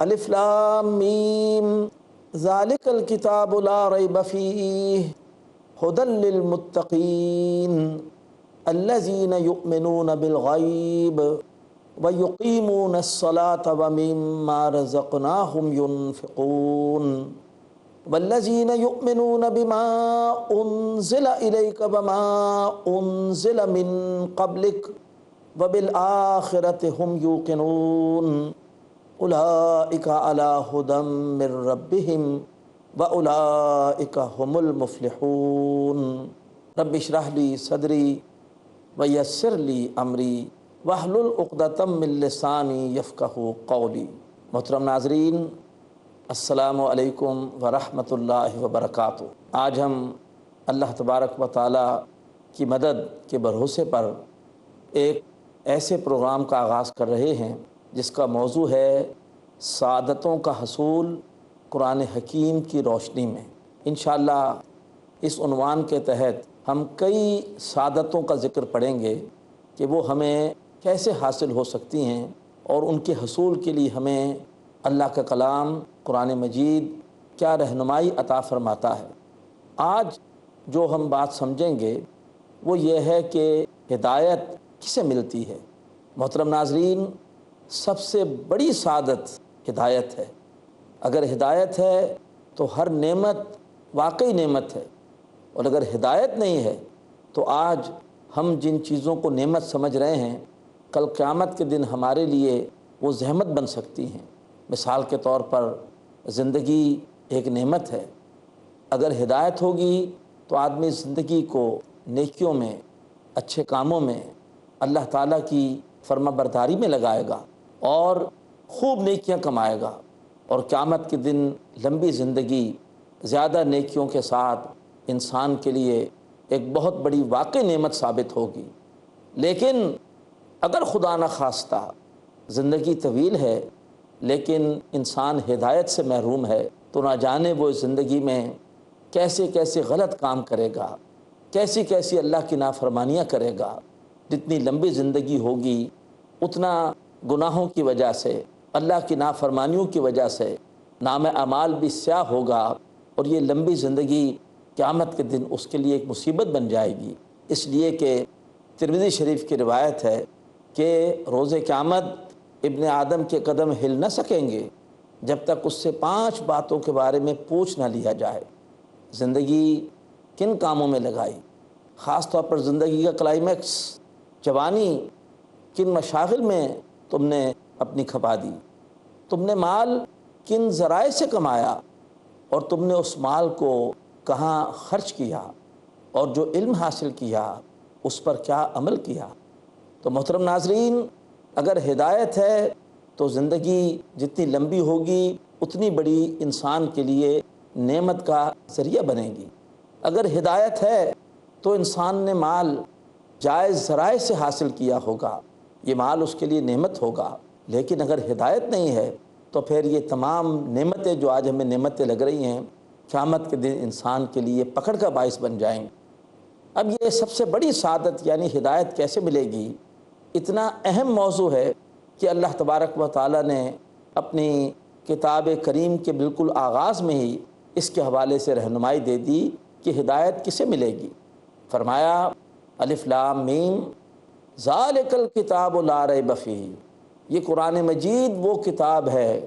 الف لام میم ذالک الکتاب لا ریب فیہ ھدی للمتقین الذین یؤمنون بالغیب وَيُقِيمُونَ الصَّلَاةَ وَمِمَّا رَزَقْنَاهُمْ يُنْفِقُونَ وَالَّذِينَ يُؤْمِنُونَ بِمَا أُنزِلَ إِلَيْكَ وَمَا أُنزِلَ مِن قَبْلِكَ وَبِالْآخِرَةِ هُمْ يُوقِنُونَ أُولَئِكَ عَلَى هُدًى مِّن رَّبِّهِمْ وَأُولَئِكَ هُمُ الْمُفْلِحُونَ رَبِّ اشْرَحْ لِي صَدْرِي وَيَسِّرْ لِي أَمْرِي وَاحْلُلْ عُقْدَةً مِّن لِّسَانِي یفقہوا قولی۔ محترم ناظرین، السلام علیکم ورحمۃ اللہ وبرکاتہ۔ آج ہم اللہ تبارک و تعالیٰ کی مدد کے بھروسے پر ایک ایسے پروگرام کا آغاز کر رہے ہیں جس کا موضوع ہے سعادتوں کا حصول قرآن حکیم کی روشنی میں۔ انشاءاللہ اس عنوان کے تحت ہم کئی سعادتوں کا ذکر پڑھیں گے کہ وہ ہمیں کیسے حاصل ہو سکتی ہیں اور ان کے حصول کے لیے ہمیں اللہ کا کلام قرآن مجید کیا رہنمائی عطا فرماتا ہے۔ آج جو ہم بات سمجھیں گے وہ یہ ہے کہ ہدایت کسے ملتی ہے۔ محترم ناظرین، سب سے بڑی سعادت ہدایت ہے۔ اگر ہدایت ہے تو ہر نعمت واقعی نعمت ہے، اور اگر ہدایت نہیں ہے تو آج ہم جن چیزوں کو نعمت سمجھ رہے ہیں کل قیامت کے دن ہمارے لیے وہ زحمت بن سکتی ہیں۔ مثال کے طور پر زندگی ایک نعمت ہے، اگر ہدایت ہوگی تو آدمی زندگی کو نیکیوں میں، اچھے کاموں میں، اللہ تعالیٰ کی فرما برداری میں لگائے گا اور خوب نیکیاں کمائے گا، اور قیامت کے دن لمبی زندگی زیادہ نیکیوں کے ساتھ انسان کے لیے ایک بہت بڑی واقعی نعمت ثابت ہوگی۔ لیکن اگر خدا نہ خواستہ زندگی طویل ہے لیکن انسان ہدایت سے محروم ہے تو نہ جانے وہ زندگی میں کیسے کیسے غلط کام کرے گا، کیسی کیسی اللہ کی نافرمانیاں کرے گا۔ جتنی لمبی زندگی ہوگی اتنا گناہوں کی وجہ سے، اللہ کی نافرمانیوں کی وجہ سے نام اعمال بھی سیاہ ہوگا، اور یہ لمبی زندگی قیامت کے دن اس کے لیے ایک مصیبت بن جائے گی۔ اس لیے کہ ترمذی شریف کی روایت ہے کہ روز قیامت ابن آدم کے قدم ہل نہ سکیں گے جب تک اس سے 5 باتوں کے بارے میں پوچھ نہ لیا جائے۔ زندگی کن کاموں میں لگائی، خاص طور پر زندگی کا کلائمیکس، جوانی، کن مشاغل میں تم نے اپنی کھپا دی، تم نے مال کن ذرائع سے کمایا، اور تم نے اس مال کو کہاں خرچ کیا، اور جو علم حاصل کیا اس پر کیا عمل کیا۔ تو محترم ناظرین، اگر ہدایت ہے تو زندگی جتنی لمبی ہوگی اتنی بڑی انسان کے لیے نعمت کا ذریعہ بنے گی۔ اگر ہدایت ہے تو انسان نے مال جائز ذرائع سے حاصل کیا ہوگا، یہ مال اس کے لیے نعمت ہوگا۔ لیکن اگر ہدایت نہیں ہے تو پھر یہ تمام نعمتیں جو آج ہمیں نعمتیں لگ رہی ہیں قیامت کے دن انسان کے لیے پکڑ کا باعث بن جائیں گے۔ اب یہ سب سے بڑی سعادت یعنی ہدایت کیسے ملے گی، اتنا اہم موضوع ہے کہ اللہ تبارک و تعالیٰ نے اپنی کتاب کریم کے بالکل آغاز میں ہی اس کے حوالے سے رہنمائی دے دی کہ ہدایت کسے ملے گی۔ فرمایا الف لام میم ذالک الکتاب لا ریب فیہ، یہ قرآن مجید وہ کتاب ہے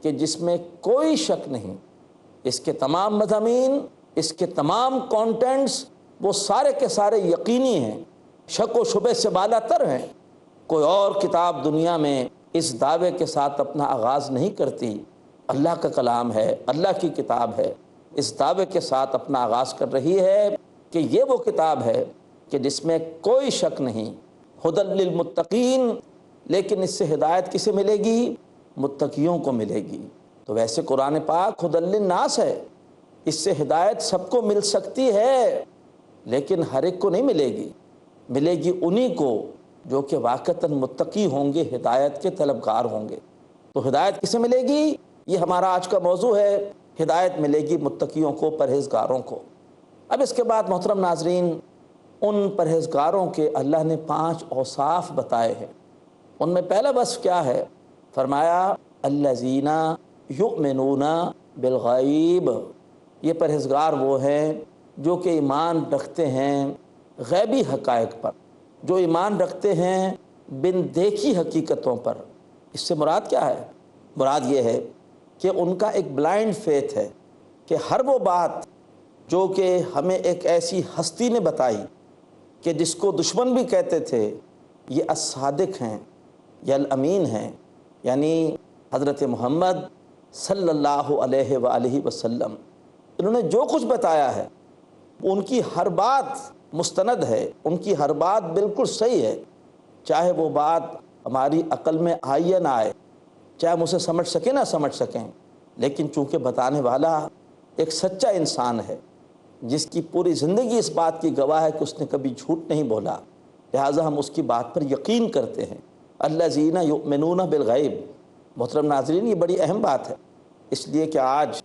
کہ جس میں کوئی شک نہیں، اس کے تمام مضامین، اس کے تمام کانٹینٹس وہ سارے کے سارے یقینی ہیں، شک و شبہ سے بالا تر ہیں۔ کوئی اور کتاب دنیا میں اس دعوے کے ساتھ اپنا آغاز نہیں کرتی، اللہ کا کلام ہے، اللہ کی کتاب ہے، اس دعوے کے ساتھ اپنا آغاز کر رہی ہے کہ یہ وہ کتاب ہے کہ جس میں کوئی شک نہیں، ھدی للمتقین۔ لیکن اس سے ہدایت کسے ملے گی؟ متقیوں کو ملے گی۔ تو ویسے قرآن پاک ھدی للناس ہے، اس سے ہدایت سب کو مل سکتی ہے، لیکن ہر ایک کو نہیں ملے گی، ملے گی انہی کو جو کہ واقعتاً متقی ہوں گے، ہدایت کے طلبگار ہوں گے۔ تو ہدایت کسے ملے گی؟ یہ ہمارا آج کا موضوع ہے، ہدایت ملے گی متقیوں کو، پرہیزگاروں کو۔ اب اس کے بعد محترم ناظرین، ان پرہیزگاروں کے اللہ نے 5 اوصاف بتائے ہیں۔ ان میں پہلا وصف کیا ہے؟ فرمایا الذین یؤمنون بالغیب، یہ پرہیزگار وہ ہیں جو کہ ایمان رکھتے ہیں غیبی حقائق پر، جو ایمان رکھتے ہیں بن دیکھی حقیقتوں پر۔ اس سے مراد کیا ہے؟ مراد یہ ہے کہ ان کا ایک بلائنڈ فیتھ ہے کہ ہر وہ بات جو کہ ہمیں ایک ایسی ہستی نے بتائی کہ جس کو دشمن بھی کہتے تھے یہ الصادق ہیں یا الامین ہیں، یعنی حضرت محمد صلی اللہ علیہ وآلہ وسلم، انہوں نے جو کچھ بتایا ہے ان کی ہر بات مستند ہے، ان کی ہر بات بالکل صحیح ہے، چاہے وہ بات ہماری عقل میں آئے یا نہ آئے، چاہے ہم اسے سمجھ سکیں نہ سمجھ سکیں، لیکن چونکہ بتانے والا ایک سچا انسان ہے جس کی پوری زندگی اس بات کی گواہ ہے کہ اس نے کبھی جھوٹ نہیں بولا، لہٰذا ہم اس کی بات پر یقین کرتے ہیں۔ الذین یؤمنون بالغیب، محترم ناظرین یہ بڑی اہم بات ہے، اس لیے کہ آج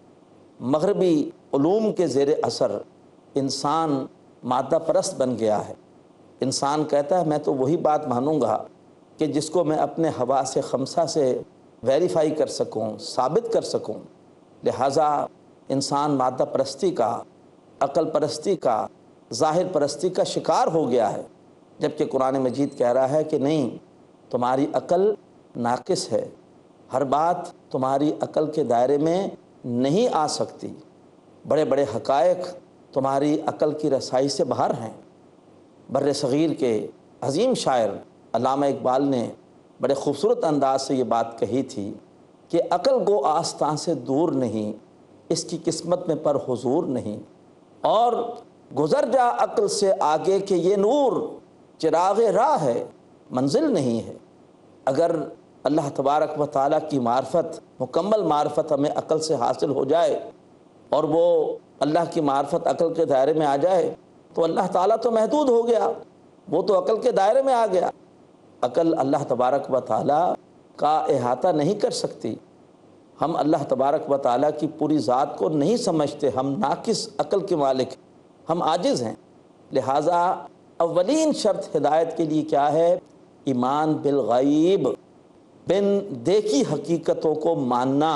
مغربی علوم کے زیر اثر انسان مادہ پرست بن گیا ہے۔ انسان کہتا ہے میں تو وہی بات مانوں گا کہ جس کو میں اپنے حواس خمسہ سے ویریفائی کر سکوں، ثابت کر سکوں، لہٰذا انسان مادہ پرستی کا، عقل پرستی کا، ظاہر پرستی کا شکار ہو گیا ہے، جبکہ قرآن مجید کہہ رہا ہے کہ نہیں، تمہاری عقل ناقص ہے، ہر بات تمہاری عقل کے دائرے میں نہیں آ سکتی، بڑے بڑے حقائق تمہاری عقل کی رسائی سے باہر ہیں۔ بر صغیر کے عظیم شاعر علامہ اقبال نے بڑے خوبصورت انداز سے یہ بات کہی تھی کہ عقل گو آستان سے دور نہیں، اس کی قسمت میں پر حضور نہیں، اور گزر جا عقل سے آگے کہ یہ نور چراغ راہ ہے، منزل نہیں ہے۔ اگر اللہ تبارک و تعالیٰ کی معرفت، مکمل معرفت ہمیں عقل سے حاصل ہو جائے اور وہ اللہ کی معرفت عقل کے دائرے میں آ جائے تو اللہ تعالیٰ تو محدود ہو گیا، وہ تو عقل کے دائرے میں آ گیا۔ عقل اللہ تبارک و تعالیٰ کا احاطہ نہیں کر سکتی، ہم اللہ تبارک و تعالیٰ کی پوری ذات کو نہیں سمجھتے، ہم ناقص عقل کے مالک، ہم عاجز ہیں۔ لہٰذا اولین شرط ہدایت کے لیے کیا ہے؟ ایمان بالغیب، بن دیکھی حقیقتوں کو ماننا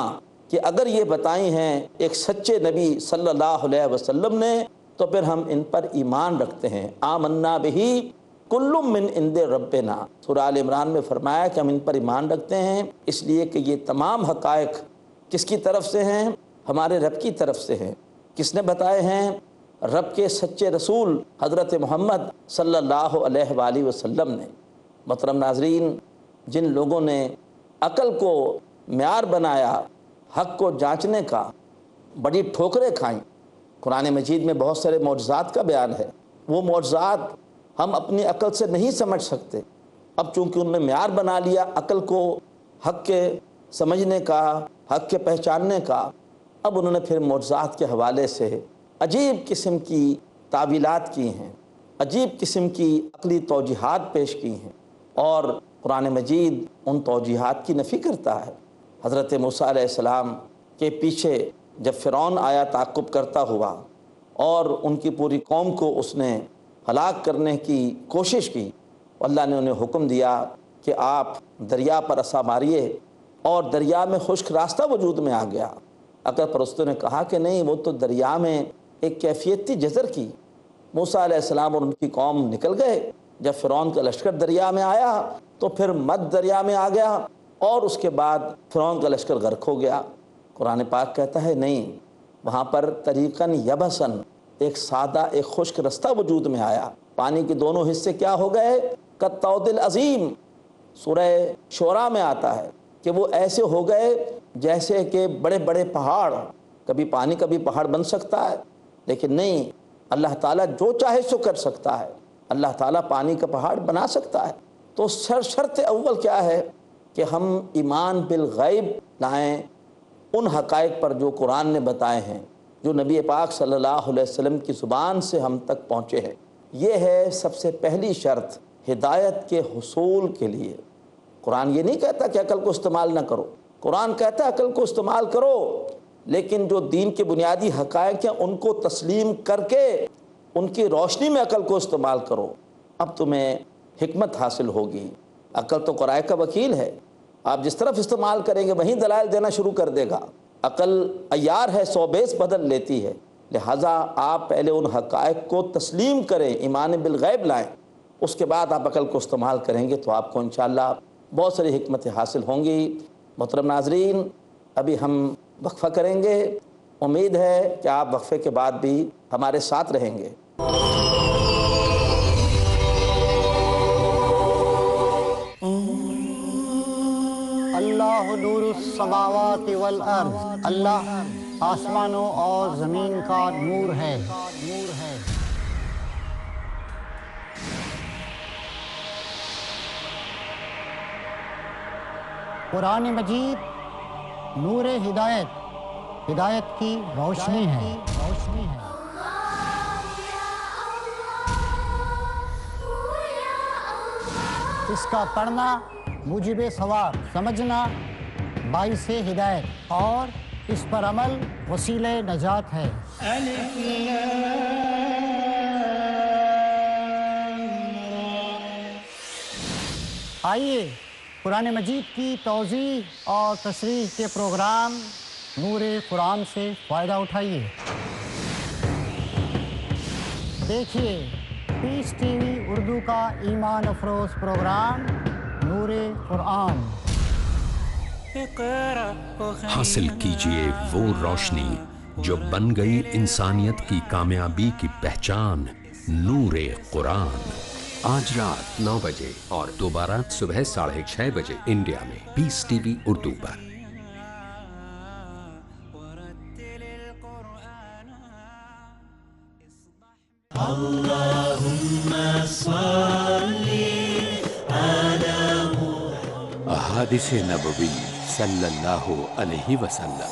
کہ اگر یہ بتائی ہیں ایک سچے نبی صلی اللہ علیہ وسلم نے تو پھر ہم ان پر ایمان رکھتے ہیں۔ آمنا بہی کل من عند ربنا، سورہ آل عمران میں فرمایا کہ ہم ان پر ایمان رکھتے ہیں اس لیے کہ یہ تمام حقائق کس کی طرف سے ہیں؟ ہمارے رب کی طرف سے ہیں۔ کس نے بتائے ہیں؟ رب کے سچے رسول حضرت محمد صلی اللہ علیہ وآلہ وسلم نے۔ محترم ناظرین، جن لوگوں نے عقل کو معیار بنایا حق کو جانچنے کا، بڑی ٹھوکریں کھائیں۔ قرآن مجید میں بہت سارے معجزات کا بیان ہے، وہ معجزات ہم اپنی عقل سے نہیں سمجھ سکتے، اب چونکہ ان نے معیار بنا لیا عقل کو حق کے سمجھنے کا، حق کے پہچاننے کا، اب انہوں نے پھر معجزات کے حوالے سے عجیب قسم کی تعویلات کی ہیں، عجیب قسم کی عقلی توجیحات پیش کی ہیں، اور قرآن مجید ان توجیحات کی نفی کرتا ہے۔ حضرت موسیٰ علیہ السلام کے پیچھے جب فرعون آیا تعقب کرتا ہوا اور ان کی پوری قوم کو اس نے ہلاک کرنے کی کوشش کی، اللہ نے انہیں حکم دیا کہ آپ دریا پر عصا ماریے، اور دریا میں خشک راستہ وجود میں آ گیا۔ عقل پرستوں نے کہا کہ نہیں، وہ تو دریا میں ایک کیفیت تھی جزر کی۔ موسیٰ علیہ السلام اور ان کی قوم نکل گئے، جب فرعون کا لشکر دریا میں آیا تو پھر مد دریا میں آ گیا، اور اس کے بعد فرعون کا لشکر غرق ہو گیا۔ قرآن پاک کہتا ہے نہیں، وہاں پر طریقاً یبسن، ایک سادہ ایک خشک رستہ وجود میں آیا، پانی کے دونوں حصے کیا ہو گئے؟ کالطود العظیم، سورہ شعراء میں آتا ہے کہ وہ ایسے ہو گئے جیسے کہ بڑے بڑے پہاڑ، کبھی پانی کبھی پہاڑ بن سکتا ہے، لیکن نہیں، اللہ تعالیٰ جو چاہے سو کر سکتا ہے، اللہ تعالیٰ پانی کا پہاڑ بنا سکتا ہے۔ تو شرط اول کیا ہے کہ ہم ایمان بالغیب لائیں ان حقائق پر جو قرآن نے بتائے ہیں، جو نبی پاک صلی اللہ علیہ وسلم کی زبان سے ہم تک پہنچے ہیں۔ یہ ہے سب سے پہلی شرط ہدایت کے حصول کے لیے۔ قرآن یہ نہیں کہتا کہ عقل کو استعمال نہ کرو، قرآن کہتا ہے عقل کو استعمال کرو، لیکن جو دین کے بنیادی حقائق ہیں ان کو تسلیم کر کے ان کی روشنی میں عقل کو استعمال کرو، اب تمہیں حکمت حاصل ہوگی۔ عقل تو قرائے کا وکیل ہے، آپ جس طرف استعمال کریں گے وہیں دلائل دینا شروع کر دے گا۔ عقل عیار ہے، 100 بیس بدل لیتی ہے، لہٰذا آپ پہلے ان حقائق کو تسلیم کریں، ایمان بالغیب لائیں، اس کے بعد آپ عقل کو استعمال کریں گے تو آپ کو انشاءاللہ بہت ساری حکمتیں حاصل ہوں گی۔ محترم ناظرین، ابھی ہم وقفہ کریں گے، امید ہے کہ آپ وقفے کے بعد بھی ہمارے ساتھ رہیں گے۔ اللہ نور السماوات والارض، اللہ آسمانوں اور زمین کا نور ہے۔ قرآن مجید نور ہدایت، ہدایت کی روشنی ہے۔ اس کا پڑھنا موجب ثواب، سمجھنا باعث ہدایت اور اس پر عمل وسیلہ نجات ہے۔ آئیے قرآن مجید کی توضیح اور تشریح کے پروگرام نور قرآن سے فائدہ اٹھائیے۔ دیکھیے پیس ٹی وی اردو کا ایمان افروز پروگرام نور قرآن۔ حاصل کیجئے وہ روشنی جو بن گئی انسانیت کی کامیابی کی پہچان، نور قرآن۔ آج رات 9 بجے اور دوبارہ صبح 6:30 بجے انڈیا میں پیس ٹی وی اردو پر۔ احادیث نبوی صلی اللہ علیہ وسلم۔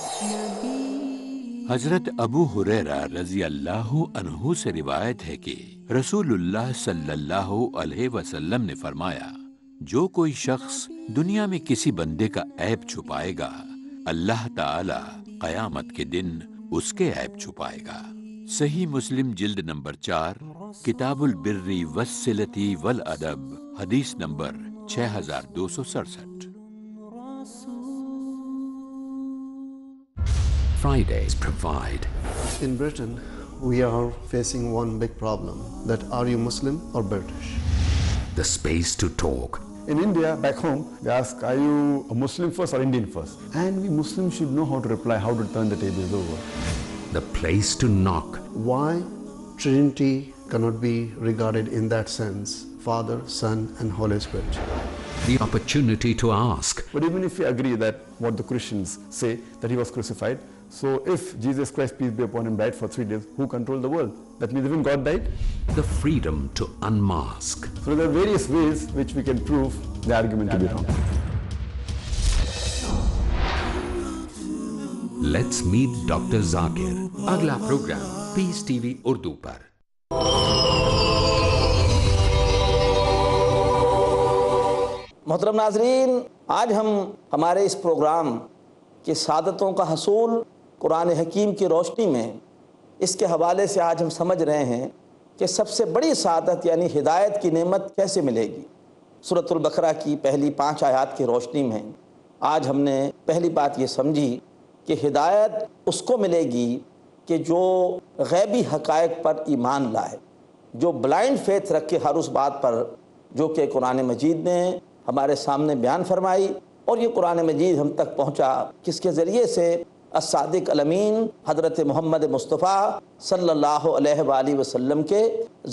حضرت ابو ہریرہ رضی اللہ عنہ سے روایت ہے کہ رسول اللہ صلی اللہ علیہ وسلم نے فرمایا، جو کوئی شخص دنیا میں کسی بندے کا عیب چھپائے گا، اللہ تعالی قیامت کے دن اس کے عیب چھپائے گا۔ صحیح مسلم جلد نمبر 4 کتاب البر والصلۃ والادب، حدیث number 6267۔ Fridays provide In Britain, we are facing one big problem, that are you Muslim or British? the space to talk, In India, back home, they ask, are you a Muslim first or Indian first? And we Muslims should know how to reply, how to turn the tables over. the place to knock, Why Trinity cannot be regarded in that sense, Father, Son and Holy Spirit? the opportunity to ask, But even if we agree that what the Christians say, that he was crucified, so if Jesus Christ, peace be upon him, died for 3 days, who controlled the world? That means even God died? the freedom to unmask. So there are various ways which we can prove the argument to be wrong. Let's meet Dr. Zakir. اگلا programme پیس T V Urdu پر۔ محترم ناظرین، آج ہم ہمارے اس programme کی سعادتوں کا حصول قرآن حکیم کی روشنی میں اس کے حوالے سے آج ہم سمجھ رہے ہیں کہ سب سے بڑی سعادت یعنی ہدایت کی نعمت کیسے ملے گی۔ سورۃ البقرہ کی پہلی 5 آیات کی روشنی میں آج ہم نے پہلی بات یہ سمجھی کہ ہدایت اس کو ملے گی کہ جو غیبی حقائق پر ایمان لائے، جو بلائنڈ فیتھ رکھے ہر اس بات پر جو کہ قرآن مجید نے ہمارے سامنے بیان فرمائی، اور یہ قرآن مجید ہم تک پہنچا کس کے ذریعے سے؟ الصادق الامین حضرت محمد مصطفیٰ صلی اللہ علیہ وآلہ وسلم کے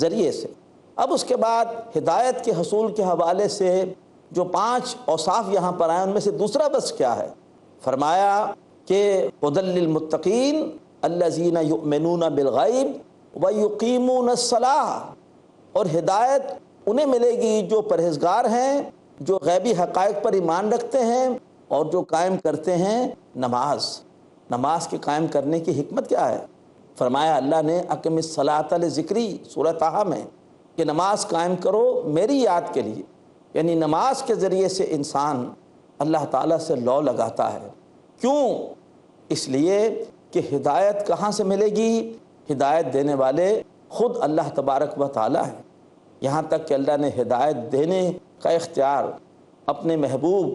ذریعے سے۔ اب اس کے بعد ہدایت کے حصول کے حوالے سے جو 5 اوصاف یہاں پر آئے ان میں سے دوسرا بس کیا ہے؟ فرمایا کہ ھدی للمتقین الذین یؤمنون بالغیب ویقیمون الصلاۃ، اور ہدایت انہیں ملے گی جو پرہیزگار ہیں، جو غیبی حقائق پر ایمان رکھتے ہیں اور جو قائم کرتے ہیں نماز۔ نماز کے قائم کرنے کی حکمت کیا ہے؟ فرمایا اللہ نے اقم الصلاۃ لذکری، سورہ طٰہٰ میں، کہ نماز قائم کرو میری یاد کے لیے، یعنی نماز کے ذریعے سے انسان اللہ تعالیٰ سے لو لگاتا ہے۔ کیوں؟ اس لیے کہ ہدایت کہاں سے ملے گی؟ ہدایت دینے والے خود اللہ تبارک و تعالیٰ ہیں۔ یہاں تک کہ اللہ نے ہدایت دینے کا اختیار اپنے محبوب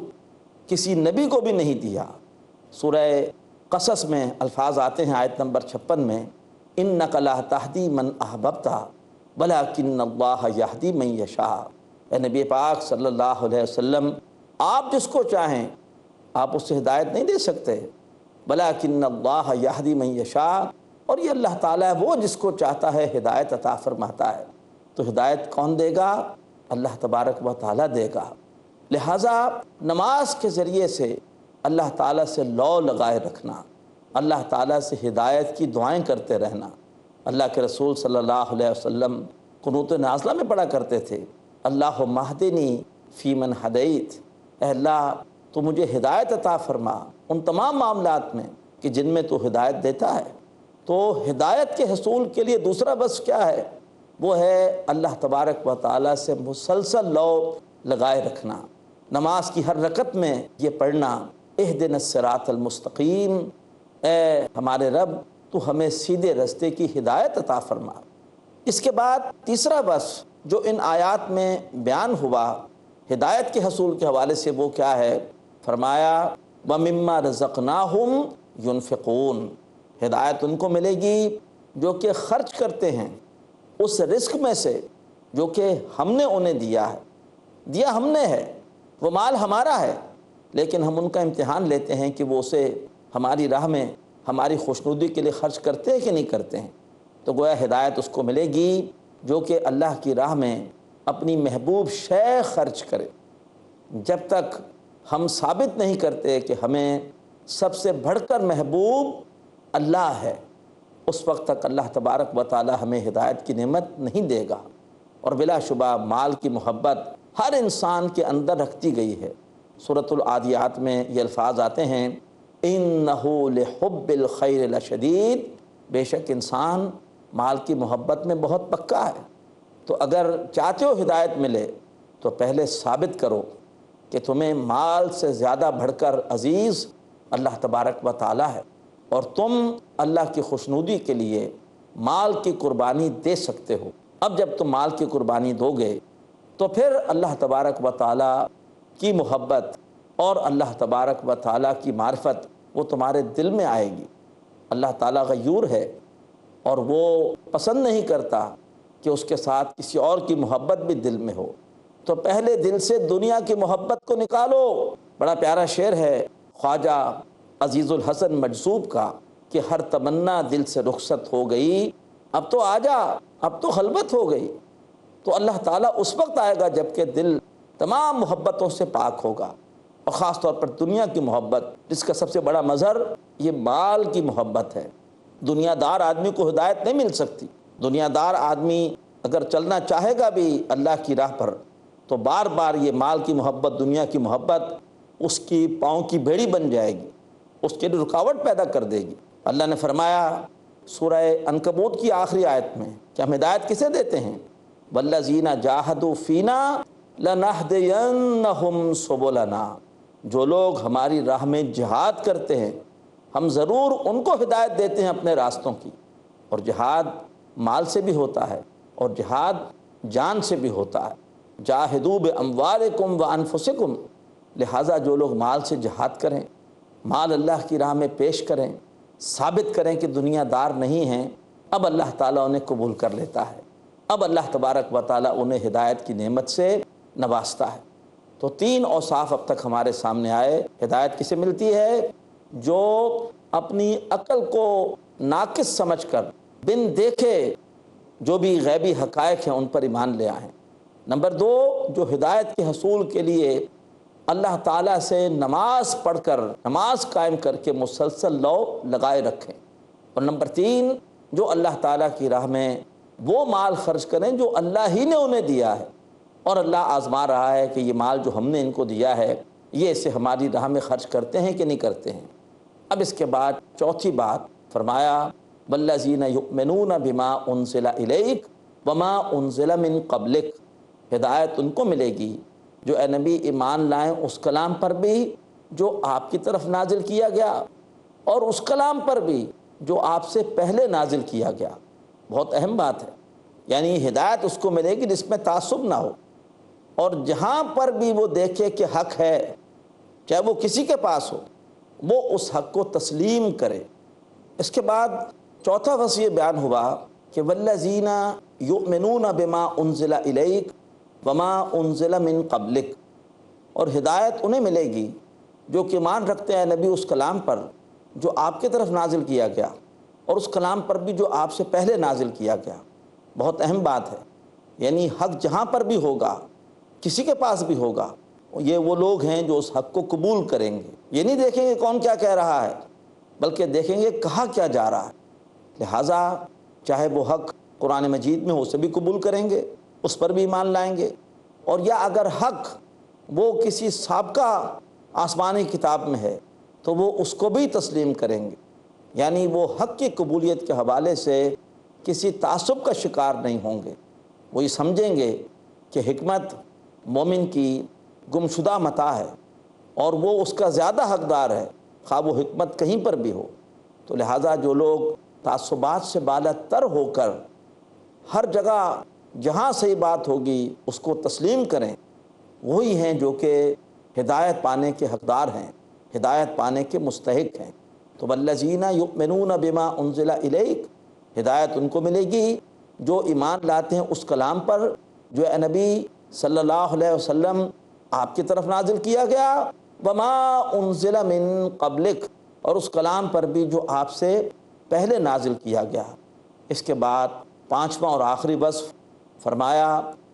کسی نبی کو بھی نہیں دیا۔ سورہ قصص میں الفاظ آتے ہیں آیت نمبر 56 میں، اِنَّکَ لَا تَہْدِی مَنْ أَحْبَبْتَ وَلَٰكِنَّ اللَّهَ يَهْدِی مَن یشاء۔ اے نبی پاک صلی اللہ علیہ وسلم، آپ جس کو چاہیں آپ اس سے ہدایت نہیں دے سکتے، وَلَٰكِنَّ اللَّهَ يَهْدِی مَن یشاء، اور یہ اللہ تعالیٰ وہ جس کو چاہتا ہے ہدایت عطا فرماتا ہے۔ تو ہدایت کون دے گا؟ اللہ تبارک و تعالیٰ دے گا۔ لہٰذا نماز کے ذریعے سے اللہ تعالیٰ سے لو لگائے رکھنا، اللہ تعالیٰ سے ہدایت کی دعائیں کرتے رہنا۔ اللہ کے رسول صلی اللہ علیہ وسلم قنوت نازلہ میں پڑھا کرتے تھے، اللہم اہدنی فی من ہدیت، اے اللہ تو مجھے ہدایت عطا فرما ان تمام معاملات میں کہ جن میں تو ہدایت دیتا ہے۔ تو ہدایت کے حصول کے لیے دوسرا بس کیا ہے؟ وہ ہے اللہ تبارک و تعالیٰ سے مسلسل لو لگائے رکھنا۔ نماز کی ہر رکعت میں یہ پڑھنا، اہدنا الصراط المستقیم، اے ہمارے رب تو ہمیں سیدھے راستے کی ہدایت عطا فرما۔ اس کے بعد تیسرا بس جو ان آیات میں بیان ہوا ہدایت کے حصول کے حوالے سے، وہ کیا ہے؟ فرمایا وَمِمَّا رَزَقْنَاهُمْ يُنْفِقُونَ، ہدایت ان کو ملے گی جو کہ خرچ کرتے ہیں اس رزق میں سے جو کہ ہم نے انہیں دیا ہم نے ہے، وہ مال ہمارا ہے، لیکن ہم ان کا امتحان لیتے ہیں کہ وہ اسے ہماری راہ میں ہماری خوشنودی کے لیے خرچ کرتے ہیں کہ نہیں کرتے ہیں۔ تو گویا ہدایت اس کو ملے گی جو کہ اللہ کی راہ میں اپنی محبوب شے خرچ کرے۔ جب تک ہم ثابت نہیں کرتے کہ ہمیں سب سے بڑھ کر محبوب اللہ ہے، اس وقت تک اللہ تبارک و تعالی ہمیں ہدایت کی نعمت نہیں دے گا۔ اور بلا شبہ مال کی محبت ہر انسان کے اندر رکھتی گئی ہے۔ سورۃ العادیات میں یہ الفاظ آتے ہیں، اِنَّهُ لِحُبِّ الْخَيْرِ لَشَدِيدٌ، بے شک انسان مال کی محبت میں بہت پکا ہے۔ تو اگر چاہتے ہو ہدایت ملے تو پہلے ثابت کرو کہ تمہیں مال سے زیادہ بڑھ کر عزیز اللہ تبارک و تعالی ہے، اور تم اللہ کی خوشنودی کے لیے مال کی قربانی دے سکتے ہو۔ اب جب تم مال کی قربانی دو گے تو پھر اللہ تبارک و تعالی کی محبت اور اللہ تبارک و تعالیٰ کی معرفت وہ تمہارے دل میں آئے گی۔ اللہ تعالیٰ غیور ہے اور وہ پسند نہیں کرتا کہ اس کے ساتھ کسی اور کی محبت بھی دل میں ہو۔ تو پہلے دل سے دنیا کی محبت کو نکالو۔ بڑا پیارا شعر ہے خواجہ عزیز الحسن مجذوب کا کہ ہر تمنا دل سے رخصت ہو گئی، اب تو آجا، اب تو خلوت ہو گئی۔ تو اللہ تعالیٰ اس وقت آئے گا جب کہ دل تمام محبتوں سے پاک ہوگا، اور خاص طور پر دنیا کی محبت جس کا سب سے بڑا مظہر یہ مال کی محبت ہے۔ دنیا دار آدمی کو ہدایت نہیں مل سکتی۔ دنیا دار آدمی اگر چلنا چاہے گا بھی اللہ کی راہ پر تو بار بار یہ مال کی محبت، دنیا کی محبت اس کی پاؤں کی بیڑی بن جائے گی، اس کے لیے رکاوٹ پیدا کر دے گی۔ اللہ نے فرمایا سورہ عنکبوت کی آخری آیت میں کہ ہم ہدایت کسے دیتے ہیں؟ وَالَّذِينَ جَاهَدُوا فِينَا لَنَهْدِيَنَّهُمْ سُبُلَنَا، جو لوگ ہماری راہ میں جہاد کرتے ہیں ہم ضرور ان کو ہدایت دیتے ہیں اپنے راستوں کی۔ اور جہاد مال سے بھی ہوتا ہے اور جہاد جان سے بھی ہوتا ہے۔ جاہدوا باموالکم وانفسکم، لہٰذا جو لوگ مال سے جہاد کریں، مال اللہ کی راہ میں پیش کریں، ثابت کریں کہ دنیا دار نہیں ہیں، اب اللہ تعالیٰ انہیں قبول کر لیتا ہے، اب اللہ تبارک و تعالیٰ انہیں ہدایت کی نعمت سے نوازتا ہے۔ تو تین اوصاف اب تک ہمارے سامنے آئے۔ ہدایت کسے ملتی ہے؟ جو اپنی عقل کو ناقص سمجھ کر بن دیکھے جو بھی غیبی حقائق ہیں ان پر ایمان لے آئیں۔ نمبر دو، جو ہدایت کے حصول کے لیے اللہ تعالیٰ سے نماز پڑھ کر، نماز قائم کر کے مسلسل لو لگائے رکھیں۔ اور نمبر تین، جو اللہ تعالیٰ کی راہ میں وہ مال خرچ کریں جو اللہ ہی نے انہیں دیا ہے، اور اللہ آزما رہا ہے کہ یہ مال جو ہم نے ان کو دیا ہے یہ اسے ہماری راہ میں خرچ کرتے ہیں کہ نہیں کرتے ہیں۔ اب اس کے بعد چوتھی بات فرمایا وَالَّذِينَ يُؤْمِنُونَ بِمَا أُنزِلَ إِلَيْكَ وَمَا أُنزِلَ مِن قَبْلِكَ، ہدایت ان کو ملے گی جو اے نبی ایمان لائیں اس کلام پر بھی جو آپ کی طرف نازل کیا گیا، اور اس کلام پر بھی جو آپ سے پہلے نازل کیا گیا۔ بہت اہم بات ہے، یعنی ہدایت اس کو ملے گی جس میں تعصب نہ ہو، اور جہاں پر بھی وہ دیکھے کہ حق ہے، چاہے وہ کسی کے پاس ہو، وہ اس حق کو تسلیم کرے۔ اس کے بعد چوتھا وصیہ بیان ہوا کہ والذین یؤمنون بما انزل الیک وما انزل من قبلک، اور ہدایت انہیں ملے گی جو کہ ایمان رکھتے ہیں نبی اس کلام پر جو آپ کی طرف نازل کیا گیا، اور اس کلام پر بھی جو آپ سے پہلے نازل کیا گیا۔ بہت اہم بات ہے، یعنی حق جہاں پر بھی ہوگا، کسی کے پاس بھی ہوگا، یہ وہ لوگ ہیں جو اس حق کو قبول کریں گے۔ یہ نہیں دیکھیں گے کون کیا کہہ رہا ہے، بلکہ دیکھیں گے کہا کیا جا رہا ہے۔ لہٰذا چاہے وہ حق قرآن مجید میں ہو، اسے بھی قبول کریں گے، اس پر بھی ایمان لائیں گے، اور یا اگر حق وہ کسی سابقہ آسمانی کتاب میں ہے تو وہ اس کو بھی تسلیم کریں گے۔ یعنی وہ حق کی قبولیت کے حوالے سے کسی تعصب کا شکار نہیں ہوں گے، وہ یہ سمجھیں گے کہ حکمت مومن کی گمشدہ متاع ہے اور وہ اس کا زیادہ حقدار ہے، خواہ وہ حکمت کہیں پر بھی ہو۔ تو لہٰذا جو لوگ تعصبات سے بالا تر ہو کر ہر جگہ جہاں صحیح بات ہوگی اس کو تسلیم کریں، وہی ہیں جو کہ ہدایت پانے کے حقدار ہیں، ہدایت پانے کے مستحق ہیں۔ تو والذین یؤمنون بما انزل الیک، ہدایت ان کو ملے گی جو ایمان لاتے ہیں اس کلام پر جو اے نبی صلی اللہ علیہ وسلم آپ کی طرف نازل کیا گیا، وما انزل من قبلک، اور اس کلام پر بھی جو آپ سے پہلے نازل کیا گیا۔ اس کے بعد پانچواں اور آخری وصف فرمایا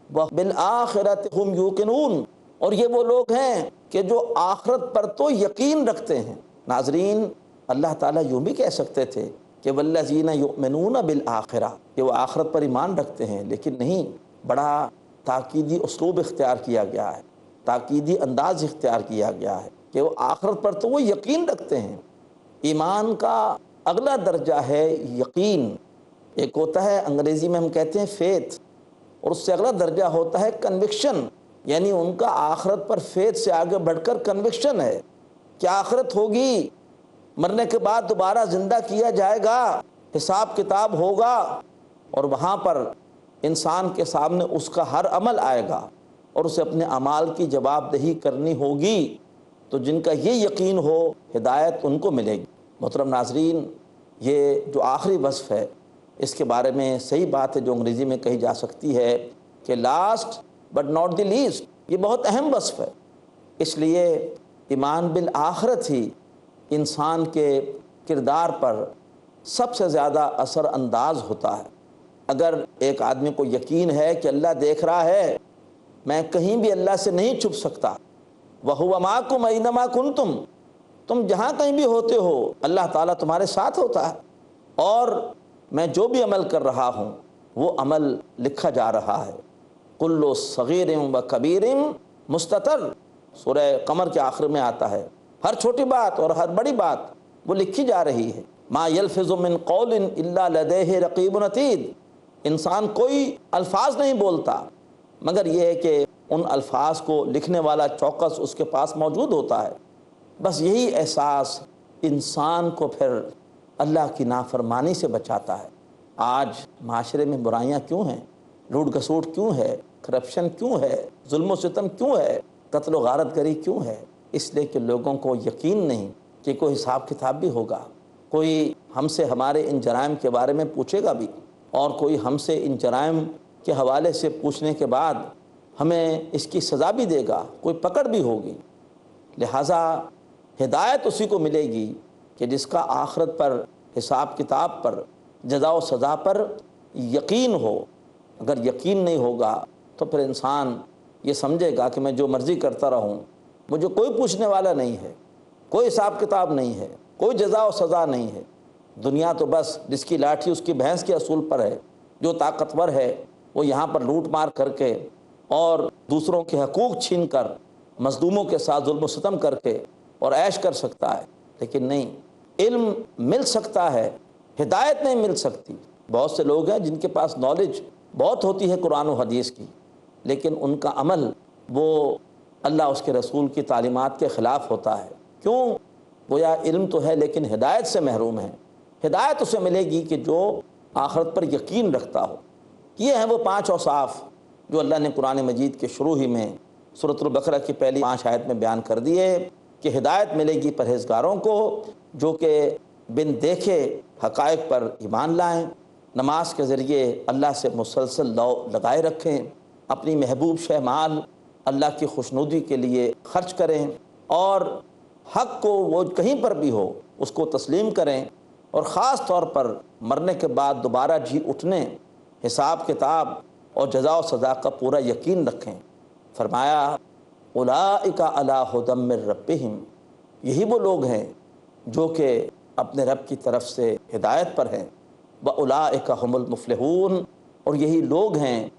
وَبِالْآخِرَةِ هُمْ يُوقِنُونَ، اور یہ وہ لوگ ہیں کہ جو آخرت پر تو یقین رکھتے ہیں۔ ناظرین، اللہ تعالیٰ یوں بھی کہہ سکتے تھے کہ وَالَّذِينَ يُؤْمِنُونَ بِالْآخِرَةِ، کہ وہ آخرت پر ایمان رکھتے ہیں، لیکن نہیں، بڑا تاکیدی اسلوب اختیار کیا گیا ہے، تاکیدی انداز اختیار کیا گیا ہے کہ وہ آخرت پر تو وہ یقین رکھتے ہیں۔ ایمان کا اگلا درجہ ہے یقین۔ ایک ہوتا ہے انگریزی میں ہم کہتے ہیں فیتھ، اور اس سے اگلا درجہ ہوتا ہے کنوکشن، یعنی ان کا آخرت پر فیتھ سے آگے بڑھ کر کنوکشن ہے کہ آخرت ہوگی، مرنے کے بعد دوبارہ زندہ کیا جائے گا، حساب کتاب ہوگا، اور وہاں پر انسان کے سامنے اس کا ہر عمل آئے گا اور اسے اپنے اعمال کی جواب دہی کرنی ہوگی۔ تو جن کا یہ یقین ہو ہدایت ان کو ملے گی۔ محترم ناظرین، یہ جو آخری وصف ہے اس کے بارے میں صحیح بات ہے جو انگریزی میں کہی جا سکتی ہے کہ last but not the least, یہ بہت اہم وصف ہے۔ اس لیے ایمان بالآخرت ہی انسان کے کردار پر سب سے زیادہ اثر انداز ہوتا ہے۔ اگر ایک آدمی کو یقین ہے کہ اللہ دیکھ رہا ہے، میں کہیں بھی اللہ سے نہیں چھپ سکتا، وَهُوَ مَعَكُمْ أَيْنَمَا كُنْتُمْ، تم جہاں کہیں بھی ہوتے ہو اللہ تعالیٰ تمہارے ساتھ ہوتا ہے، اور میں جو بھی عمل کر رہا ہوں وہ عمل لکھا جا رہا ہے۔ كُلُّ صَغِيرٍ وَكَبِيرٍ مُسْتَطَرٍ، سورہ قمر کے آخر میں آتا ہے، ہر چھوٹی بات اور ہر بڑی بات وہ لکھی جا رہی ہے۔ مَا يَلْفِظُ مِنْ قَوْلٍ إِلَّا لَدَيْهِ رَقِيبٌ عَتِيدٌ، انسان کوئی الفاظ نہیں بولتا مگر یہ ہے کہ ان الفاظ کو لکھنے والا چوکس اس کے پاس موجود ہوتا ہے۔ بس یہی احساس انسان کو پھر اللہ کی نافرمانی سے بچاتا ہے۔ آج معاشرے میں برائیاں کیوں ہیں، لوٹ گھسوٹ کیوں ہے، کرپشن کیوں ہے، ظلم و ستم کیوں ہے، قتل و غارت گری کیوں ہے؟ اس لیے کہ لوگوں کو یقین نہیں کہ کوئی حساب کتاب بھی ہوگا، کوئی ہم سے ہمارے ان جرائم کے بارے میں پوچھے گا بھی، اور کوئی ہم سے ان جرائم کے حوالے سے پوچھنے کے بعد ہمیں اس کی سزا بھی دے گا، کوئی پکڑ بھی ہوگی۔ لہٰذا ہدایت اسی کو ملے گی کہ جس کا آخرت پر، حساب کتاب پر، جزا و سزا پر یقین ہو۔ اگر یقین نہیں ہوگا تو پھر انسان یہ سمجھے گا کہ میں جو مرضی کرتا رہوں، مجھے کوئی پوچھنے والا نہیں ہے، کوئی حساب کتاب نہیں ہے، کوئی جزا و سزا نہیں ہے۔ دنیا تو بس جس کی لاٹھی اس کی بھینس کے اصول پر ہے، جو طاقتور ہے وہ یہاں پر لوٹ مار کر کے اور دوسروں کے حقوق چھین کر، مظلوموں کے ساتھ ظلم و ستم کر کے اور عیش کر سکتا ہے، لیکن نہیں، علم مل سکتا ہے، ہدایت نہیں مل سکتی۔ بہت سے لوگ ہیں جن کے پاس نالج بہت ہوتی ہے قرآن و حدیث کی، لیکن ان کا عمل وہ اللہ اس کے رسول کی تعلیمات کے خلاف ہوتا ہے۔ کیوں؟ گویا علم تو ہے لیکن ہدایت سے محروم ہے۔ ہدایت اسے ملے گی کہ جو آخرت پر یقین رکھتا ہو۔ یہ ہیں وہ 5 اوصاف جو اللہ نے قرآن مجید کے شروع ہی میں سورۃ البقرہ کی پہلی 5 آیت میں بیان کر دیے۔ کہ ہدایت ملے گی پرہیزگاروں کو جو کہ بن دیکھے حقائق پر ایمان لائیں، نماز کے ذریعے اللہ سے مسلسل لو لگائے رکھیں، اپنی محبوب شہ مال اللہ کی خوشنودی کے لیے خرچ کریں، اور حق کو وہ کہیں پر بھی ہو اس کو تسلیم کریں، اور خاص طور پر مرنے کے بعد دوبارہ جی اٹھنے، حساب کتاب اور جزا و سزا کا پورا یقین رکھیں۔ فرمایا اولئک علی ھدی من ربہم، یہی وہ لوگ ہیں جو کہ اپنے رب کی طرف سے ہدایت پر ہیں، واولئک ھم المفلحون، اور یہی لوگ ہیں